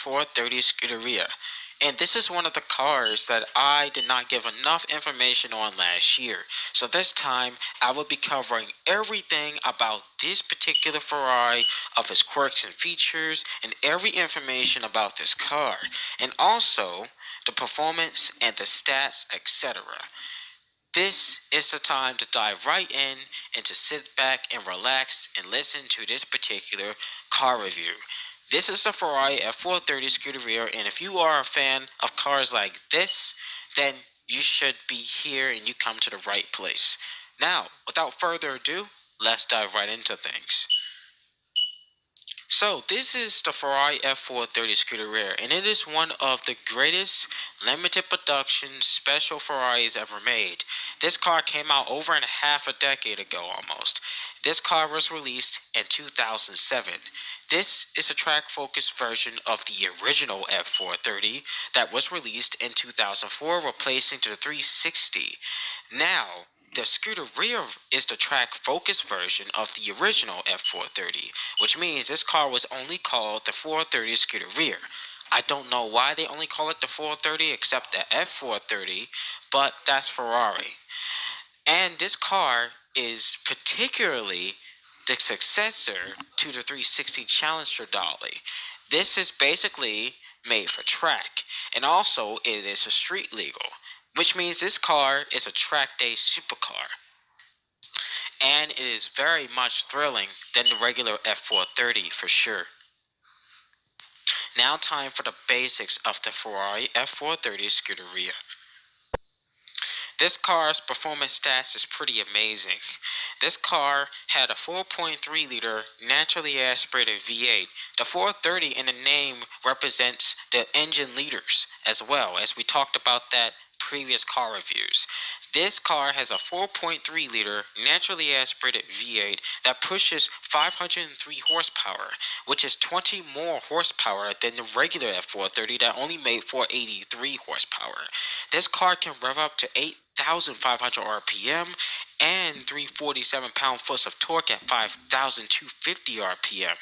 F430 Scuderia, and this is one of the cars that I did not give enough information on last year. So this time I will be covering everything about this particular Ferrari, of its quirks and features, and every information about this car, and also the performance and the stats, etc. This is the time to dive right in and to sit back and relax and listen to this particular car review. This is the Ferrari F430 Scuderia, and if you are a fan of cars like this, then you should be here and you come to the right place. Now, without further ado, let's dive right into things. So this is the Ferrari F430 Scuderia, and it is one of the greatest limited production special Ferraris ever made. This car came out over and a half a decade ago almost. This car was released in 2007. This is a track-focused version of the original F430 that was released in 2004, replacing the 360. Now, the Scuderia is the track-focused version of the original F430, which means this car was only called the 430 Scuderia. I don't know why they only call it the 430 except the F430, but that's Ferrari. And this car is particularly the successor to the 360 Challenger Dolly. This is basically made for track, and also it is a street legal, which means this car is a track day supercar. And it is very much thrilling than the regular F430 for sure. Now time for the basics of the Ferrari F430 Scuderia. This car's performance stats is pretty amazing. This car had a 4.3 liter naturally aspirated V8. The 430 in the name represents the engine liters as well, as we talked about that previous car reviews. This car has a 4.3 liter naturally aspirated V8 that pushes 503 horsepower, which is 20 more horsepower than the regular F430 that only made 483 horsepower. This car can rev up to 8,500 RPM and 347 pound-foot of torque at 5,250 RPM.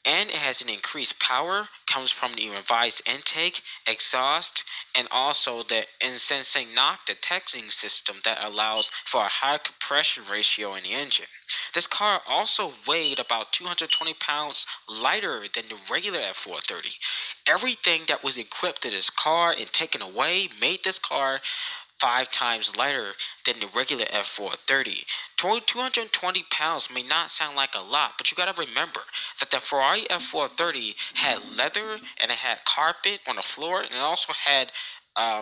And it has an increased power, comes from the revised intake, exhaust, and also the insensing knock detecting system that allows for a high compression ratio in the engine. This car also weighed about 220 pounds lighter than the regular F430. Everything that was equipped to this car and taken away made this car 5 times lighter than the regular F430. 220 pounds may not sound like a lot, but you gotta remember that the Ferrari F430 had leather and it had carpet on the floor, and it also had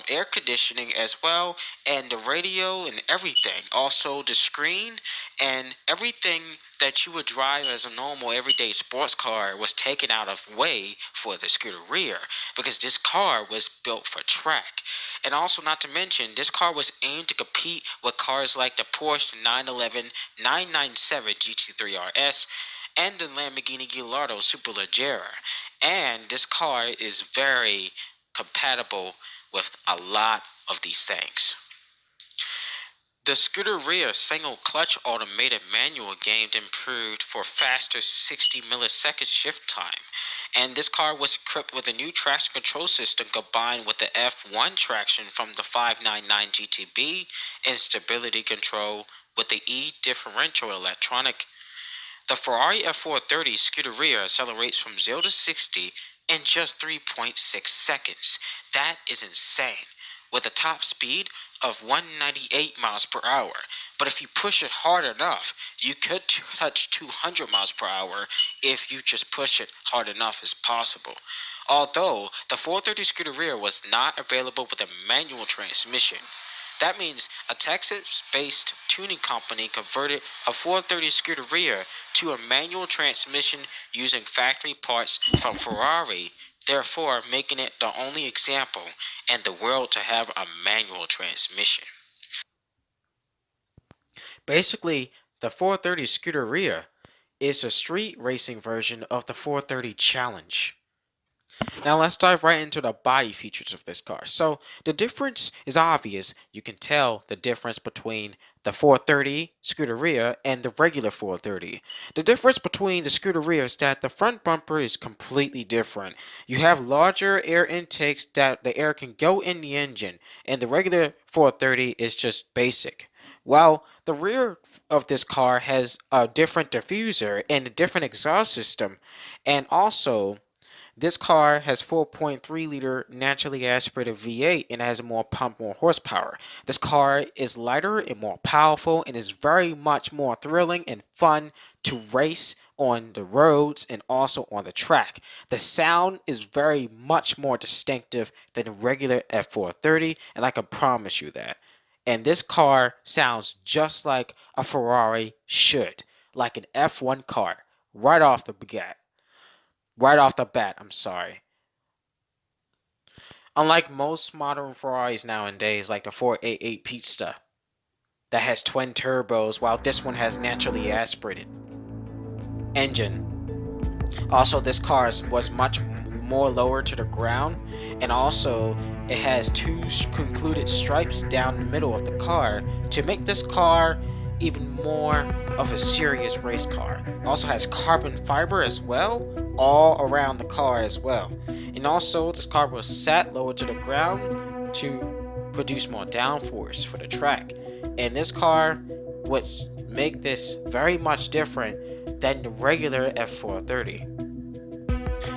air conditioning as well, and the radio and everything. Also the screen and everything that you would drive as a normal everyday sports car was taken out of way for the Scuderia, because this car was built for track. And also, not to mention, this car was aimed to compete with cars like the Porsche 911 997 GT3 RS and the Lamborghini Gallardo Superleggera. And this car is very compatible with a lot of these things. The Scuderia single clutch automated manual gained improved for faster 60 millisecond shift time, and this car was equipped with a new traction control system combined with the F1 traction from the 599 GTB and stability control with the E differential electronic. The Ferrari F430 Scuderia accelerates from 0 to 60 in just 3.6 seconds. That is insane, with a top speed of 198 miles per hour. But if you push it hard enough, you could touch 200 miles per hour if you just push it hard enough as possible. Although the 430 Scuderia was not available with a manual transmission. That means a Texas-based tuning company converted a 430 Scuderia to a manual transmission using factory parts from Ferrari, therefore making it the only example in the world to have a manual transmission. Basically, the 430 Scuderia is a street racing version of the 430 Challenge. Now let's dive right into the body features of this car. So the difference is obvious. You can tell the difference between the 430 Scuderia and the regular 430. The difference between the Scuderia is that the front bumper is completely different. You have larger air intakes that the air can go in the engine, and the regular 430 is just basic. While the rear of this car has a different diffuser and a different exhaust system, and also this car has 4.3-liter naturally aspirated V8 and has more pump, more horsepower. This car is lighter and more powerful and is very much more thrilling and fun to race on the roads and also on the track. The sound is very much more distinctive than a regular F430, and I can promise you that. And this car sounds just like a Ferrari should, like an F1 car, right off the bat. Right off the bat, I'm sorry. Unlike most modern Ferraris nowadays, like the 488 Pista, that has twin turbos, while this one has naturally aspirated engine. Also, this car was much more lower to the ground, and also it has two concluded stripes down the middle of the car to make this car even more of a serious race car. It also has carbon fiber as well, all around the car as well. And also, this car was sat lower to the ground to produce more downforce for the track. And this car would make this very much different than the regular F430.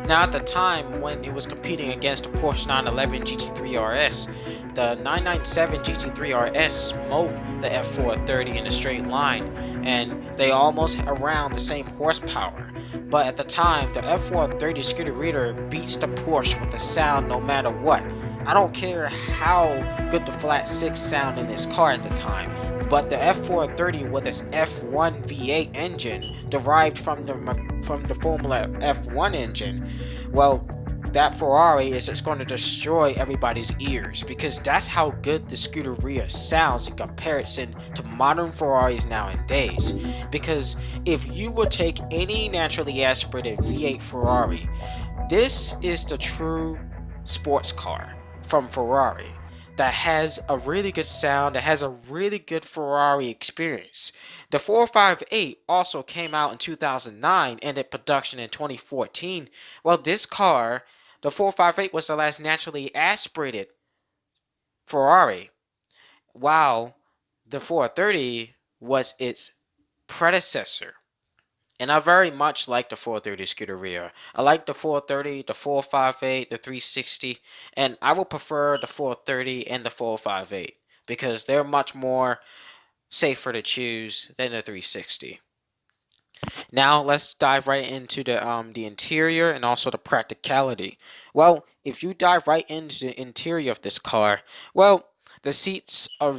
Now, at the time when it was competing against the Porsche 911 GT3 RS, the 997 GT3 RS smoked the F430 in a straight line, and they almost around the same horsepower. But at the time, the F430 Scuderia beats the Porsche with the sound no matter what. I don't care how good the flat 6 sound in this car at the time, but the F430 with its F1 V8 engine derived from the Formula F1 engine, well, that Ferrari is just going to destroy everybody's ears, because that's how good the Scuderia sounds in comparison to modern Ferraris nowadays. Because if you will take any naturally aspirated V8 Ferrari, this is the true sports car from Ferrari that has a really good sound, that has a really good Ferrari experience. The 458 also came out in 2009, ended production in 2014. Well, this car, the 458, was the last naturally aspirated Ferrari, while the 430 was its predecessor. And I very much like the 430 Scuderia. I like the 430, the 458, the 360, and I would prefer the 430 and the 458 because they're much more safer to choose than the 360. Now let's dive right into the interior and also the practicality. Well, if you dive right into the interior of this car, well, the seats are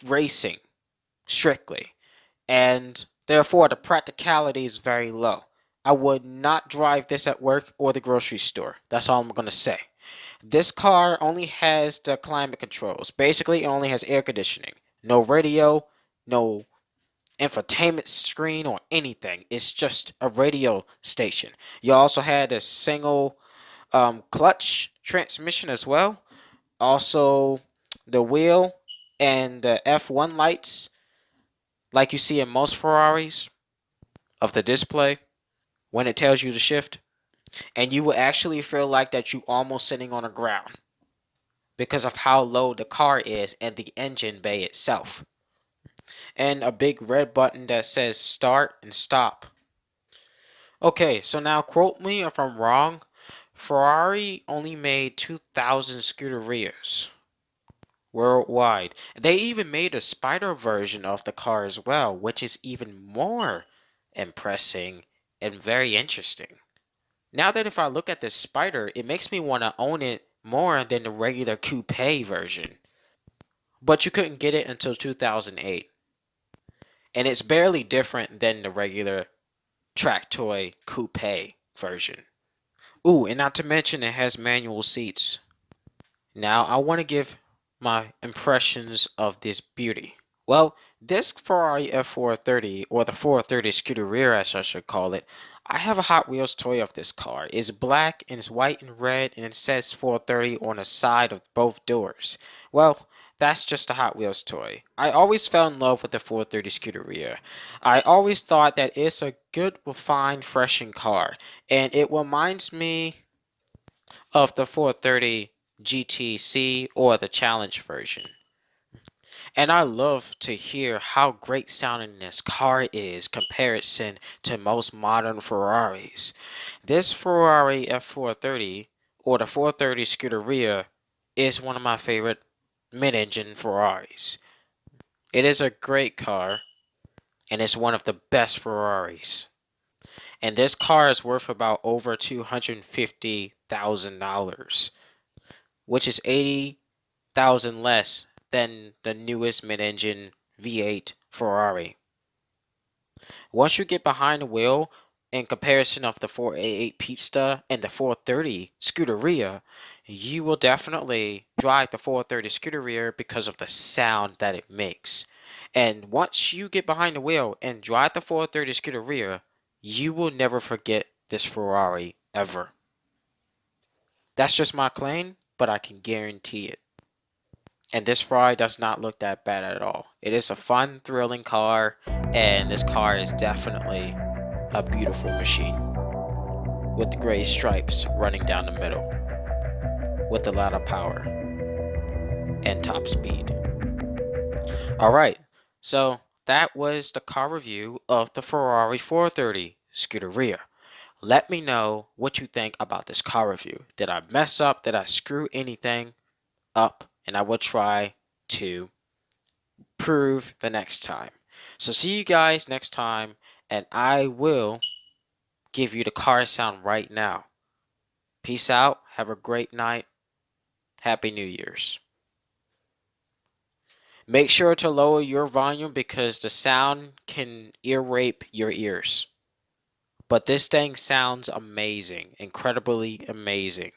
racing strictly, and therefore the practicality is very low. I would not drive this at work or the grocery store. That's all I'm going to say. This car only has the climate controls. Basically, it only has air conditioning. No radio, no infotainment screen or anything. It's just a radio station. You also had a single clutch transmission as well. Also, the wheel and the F1 lights, like you see in most Ferraris, of the display when it tells you to shift. And you will actually feel like that you almost sitting on the ground because of how low the car is and the engine bay itself. And a big red button that says start and stop. Okay, so now quote me if I'm wrong. Ferrari only made 2,000 Scuderias worldwide. They even made a spider version of the car as well, which is even more impressive and very interesting. Now that if I look at this spider, it makes me want to own it more than the regular coupe version. But you couldn't get it until 2008. And it's barely different than the regular track toy coupe version. Ooh, and not to mention it has manual seats. Now I want to give my impressions of this beauty. Well, this Ferrari F430, or the 430 Scuderia as I should call it, I have a Hot Wheels toy of this car. It's black and it's white and red and it says 430 on the side of both doors. Well, that's just a Hot Wheels toy. I always fell in love with the 430 Scuderia. I always thought that it's a good, refined, freshen car, and it reminds me of the 430 GTC or the Challenge version. And I love to hear how great sounding this car is comparison to most modern Ferraris. This Ferrari F430 or the 430 Scuderia is one of my favorite mid-engine Ferraris. It is a great car and it's one of the best Ferraris. And this car is worth about over $250,000, which is 80,000 less than the newest mid-engine V8 Ferrari. Once you get behind the wheel, in comparison of the 488 Pista and the 430 Scuderia, you will definitely drive the 430 Scuderia because of the sound that it makes. And once you get behind the wheel and drive the 430 Scuderia, you will never forget this Ferrari ever. That's just my claim, but I can guarantee it. And this Ferrari does not look that bad at all. It is a fun, thrilling car, and this car is definitely a beautiful machine with the gray stripes running down the middle, with a lot of power and top speed. Alright, so that was the car review of the Ferrari 430 Scuderia. Let me know what you think about this car review. Did I mess up? Did I screw anything up? And I will try to prove the next time. So see you guys next time, and I will give you the car sound right now. Peace out. Have a great night. Happy New Year's. Make sure to lower your volume because the sound can ear rape your ears. But this thing sounds amazing. Incredibly amazing.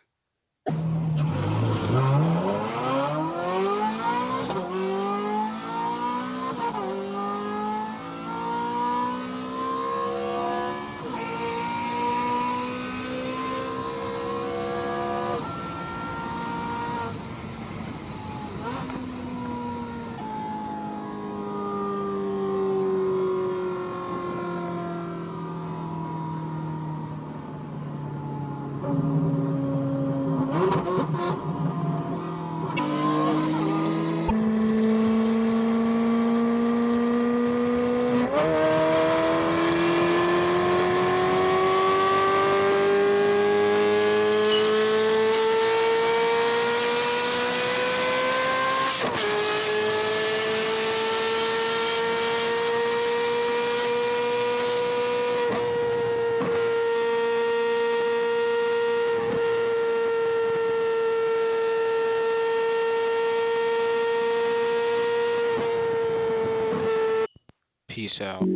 Peace out.